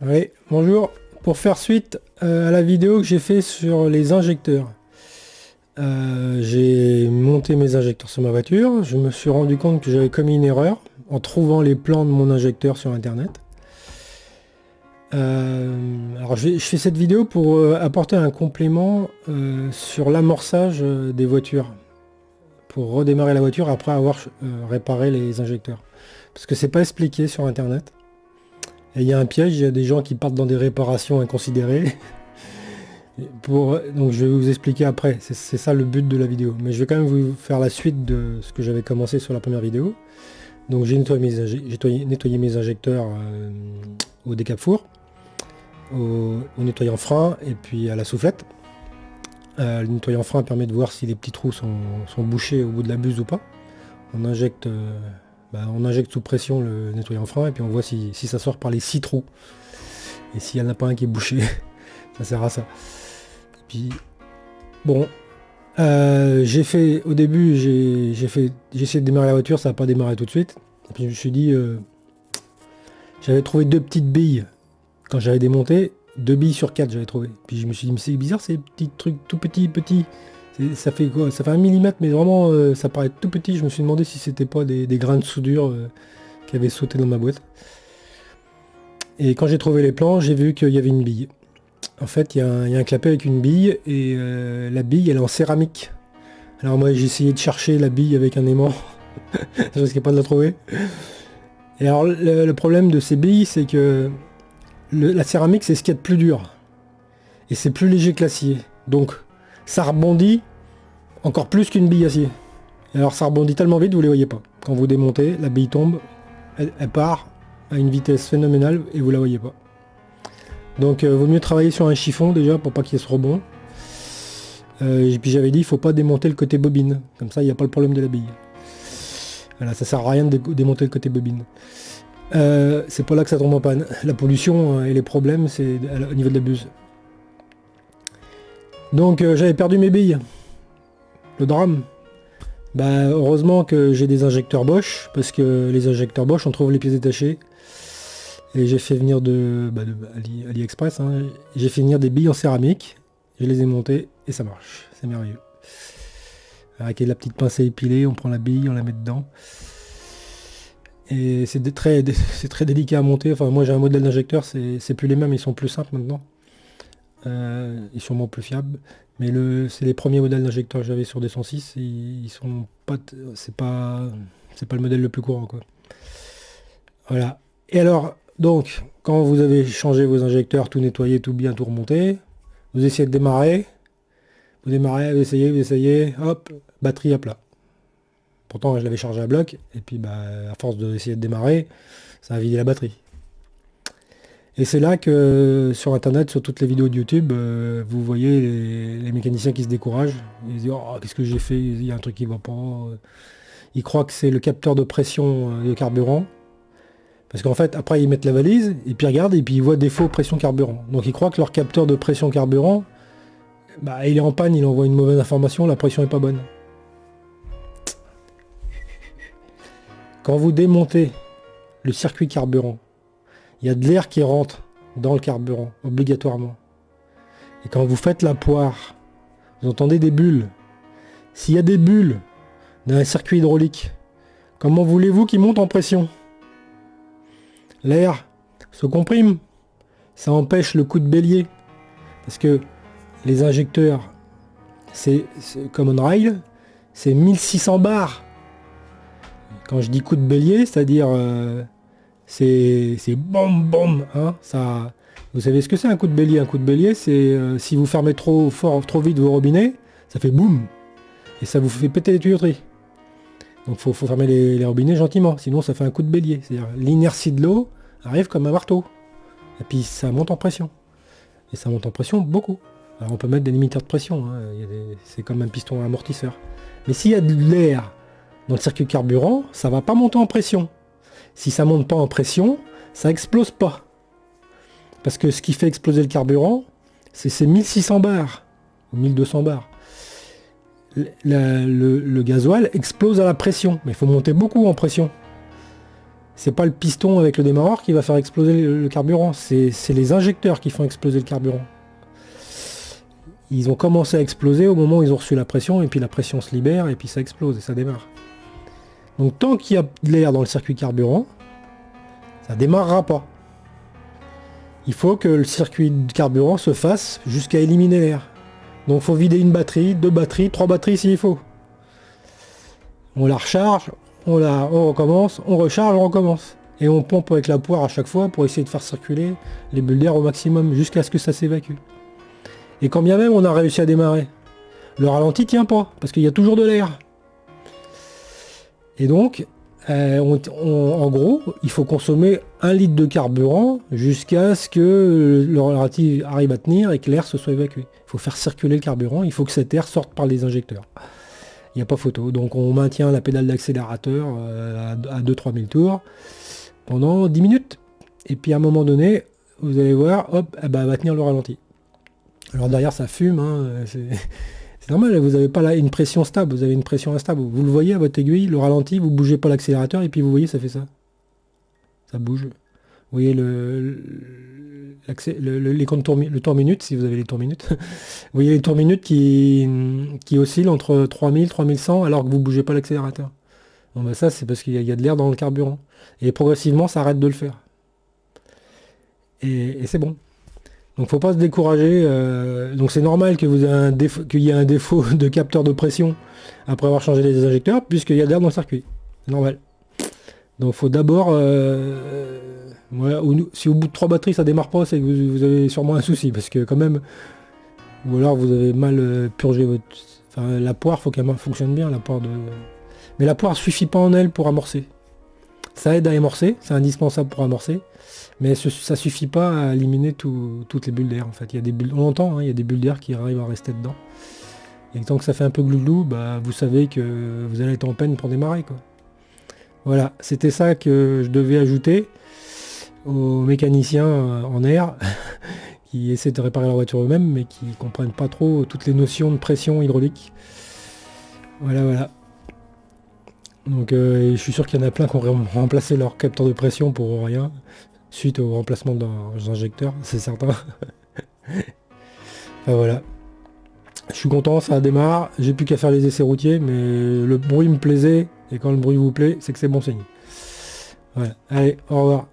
Oui, bonjour. Pour faire suite à la vidéo que j'ai fait sur les injecteurs. J'ai monté mes injecteurs sur ma voiture. Je me suis rendu compte que j'avais commis une erreur en trouvant les plans de mon injecteur sur internet. Alors je fais cette vidéo pour apporter un complément sur l'amorçage des voitures. Pour redémarrer la voiture après avoir réparé les injecteurs. Parce que c'est pas expliqué sur internet. Et il y a un piège, il y a des gens qui partent dans des réparations inconsidérées. Donc je vais vous expliquer après, c'est ça le but de la vidéo. Mais je vais quand même vous faire la suite de ce que j'avais commencé sur la première vidéo. Donc j'ai nettoyé mes injecteurs au décap-four, au nettoyant frein et puis à la soufflette. Le nettoyant frein permet de voir si les petits trous sont bouchés au bout de la buse ou pas. On injecte sous pression le nettoyant frein et puis on voit si ça sort par les 6 trous. Et s'il n'y en a pas un qui est bouché, ça sert à ça. Et puis, bon, j'ai fait, au début, j'ai essayé de démarrer la voiture, ça n'a pas démarré tout de suite. Et puis je me suis dit, j'avais trouvé 2 petites billes quand j'avais démonté, 2 billes sur 4 j'avais trouvé. Puis je me suis dit, mais c'est bizarre ces petits trucs tout petits. Ça fait quoi? Ça fait 1 millimètre, mais vraiment ça paraît tout petit. Je me suis demandé si c'était pas des grains de soudure qui avaient sauté dans ma boîte. Et quand j'ai trouvé les plans, j'ai vu qu'il y avait une bille. En fait, il y a un clapet avec une bille et la bille elle est en céramique. Alors moi j'ai essayé de chercher la bille avec un aimant, je risquais pas de la trouver. Et alors le problème de ces billes c'est que la céramique c'est ce qu'il y a de plus dur. Et c'est plus léger que l'acier. Donc ça rebondit encore plus qu'une bille acier. Et alors ça rebondit tellement vite vous les voyez pas. Quand vous démontez, la bille tombe, elle part à une vitesse phénoménale et vous la voyez pas. Donc vaut mieux travailler sur un chiffon déjà pour pas qu'il y ait ce rebond. Et puis j'avais dit il faut pas démonter le côté bobine, comme ça il n'y a pas le problème de la bille. Voilà, ça sert à rien de démonter le côté bobine. C'est pas là que ça tombe en panne. La pollution et les problèmes c'est au niveau de la buse. Donc j'avais perdu mes billes. Le drame. Bah heureusement que j'ai des injecteurs Bosch, parce que les injecteurs Bosch on trouve les pièces détachées. Et j'ai fait venir de AliExpress, hein. J'ai fait venir des billes en céramique, je les ai montées et ça marche, c'est merveilleux. Avec la petite pince à épiler, on prend la bille, on la met dedans. Et c'est très délicat à monter, enfin moi j'ai un modèle d'injecteur, c'est plus les mêmes, ils sont plus simples maintenant. Ils sont sûrement plus fiables. Mais c'est les premiers modèles d'injecteurs que j'avais sur des 106, ils sont pas. C'est pas le modèle le plus courant quoi. Voilà. Et alors, donc, quand vous avez changé vos injecteurs, tout nettoyé, tout bien, tout remonté, vous essayez de démarrer, vous démarrez, vous essayez, hop, batterie à plat. Pourtant, je l'avais chargé à bloc, et puis bah, à force d'essayer de démarrer, ça a vidé la batterie. Et c'est là que sur internet, sur toutes les vidéos de YouTube, vous voyez les mécaniciens qui se découragent. Ils se disent oh, qu'est-ce que j'ai fait? Il y a un truc qui va pas. Ils croient que c'est le capteur de pression de carburant. Parce qu'en fait, après, ils mettent la valise, et puis ils regardent, et puis ils voient défaut pression carburant. Donc ils croient que leur capteur de pression carburant, bah, il est en panne, il envoie une mauvaise information, la pression est pas bonne. Quand vous démontez le circuit carburant, il y a de l'air qui rentre dans le carburant, obligatoirement. Et quand vous faites la poire, vous entendez des bulles. S'il y a des bulles dans un circuit hydraulique, comment voulez-vous qu'il monte en pression? L'air se comprime, ça empêche le coup de bélier. Parce que les injecteurs, c'est Common Rail, c'est 1600 bars. Quand je dis coup de bélier, c'est-à-dire c'est bom bom. Hein, ça, vous savez ce que c'est un coup de bélier? Un coup de bélier, c'est si vous fermez trop fort, trop vite vos robinets, ça fait boum. Et ça vous fait péter les tuyauteries. Donc faut fermer les robinets gentiment, sinon ça fait un coup de bélier. C'est-à-dire l'inertie de l'eau arrive comme un marteau. Et puis ça monte en pression. Et ça monte en pression beaucoup. Alors on peut mettre des limiteurs de pression, hein. C'est comme un piston amortisseur. Mais s'il y a de l'air dans le circuit carburant, ça va pas monter en pression. Si ça monte pas en pression, ça explose pas. Parce que ce qui fait exploser le carburant, c'est ces 1600 bars, ou 1200 bars. Le gasoil explose à la pression, mais il faut monter beaucoup en pression. C'est pas le piston avec le démarreur qui va faire exploser le carburant, c'est les injecteurs qui font exploser le carburant. Ils ont commencé à exploser au moment où ils ont reçu la pression, et puis la pression se libère, et puis ça explose, et ça démarre. Donc tant qu'il y a de l'air dans le circuit carburant, ça démarrera pas. Il faut que le circuit de carburant se fasse jusqu'à éliminer l'air. Donc il faut vider une batterie, 2 batteries, 3 batteries s'il faut. On la recharge, on recommence, on recharge, on recommence. Et on pompe avec la poire à chaque fois pour essayer de faire circuler les bulles d'air au maximum jusqu'à ce que ça s'évacue. Et quand bien même on a réussi à démarrer, le ralenti tient pas, parce qu'il y a toujours de l'air. Et donc, en gros, il faut consommer 1 litre de carburant jusqu'à ce que le ralenti arrive à tenir et que l'air se soit évacué. Il faut faire circuler le carburant, il faut que cet air sorte par les injecteurs. Il n'y a pas photo. Donc on maintient la pédale d'accélérateur à 2-3 000 tours pendant 10 minutes. Et puis à un moment donné, vous allez voir, hop, elle va tenir le ralenti. Alors derrière ça fume, hein, c'est normal, vous n'avez pas là une pression stable, vous avez une pression instable. Vous le voyez à votre aiguille, le ralenti, vous ne bougez pas l'accélérateur et puis vous voyez ça fait ça. Ça bouge. Vous voyez le tour minute, si vous avez les tours minutes. Vous voyez les tours minutes qui oscillent entre 3000 3100 alors que vous ne bougez pas l'accélérateur. Bon, bah ça c'est parce qu'il y a de l'air dans le carburant. Et progressivement ça arrête de le faire. Et c'est bon. Donc faut pas se décourager. Donc c'est normal que vous ayez qu'il y ait un défaut de capteur de pression après avoir changé les injecteurs, puisqu'il y a de l'air dans le circuit. C'est normal. Donc faut d'abord... voilà, si au bout de 3 batteries ça démarre pas, c'est que vous avez sûrement un souci, parce que quand même... Ou alors vous avez mal purgé votre... Enfin la poire, faut qu'elle fonctionne bien, la poire de... Mais la poire suffit pas en elle pour amorcer. Ça aide à amorcer, c'est indispensable pour amorcer. Mais ça suffit pas à éliminer toutes les bulles d'air en fait. Il y a des bulles, on entend, hein, il y a des bulles d'air qui arrivent à rester dedans. Et tant que ça fait un peu glouglou, bah, vous savez que vous allez être en peine pour démarrer, quoi. Voilà, c'était ça que je devais ajouter aux mécaniciens en air qui essaient de réparer leur voiture eux-mêmes mais qui comprennent pas trop toutes les notions de pression hydraulique. Voilà. Donc je suis sûr qu'il y en a plein qui ont remplacé leur capteur de pression pour rien. Suite au remplacement d'un injecteur, c'est certain. Enfin, voilà. Je suis content, ça démarre. J'ai plus qu'à faire les essais routiers, mais le bruit me plaisait. Et quand le bruit vous plaît, c'est que c'est bon signe. Voilà. Allez, au revoir.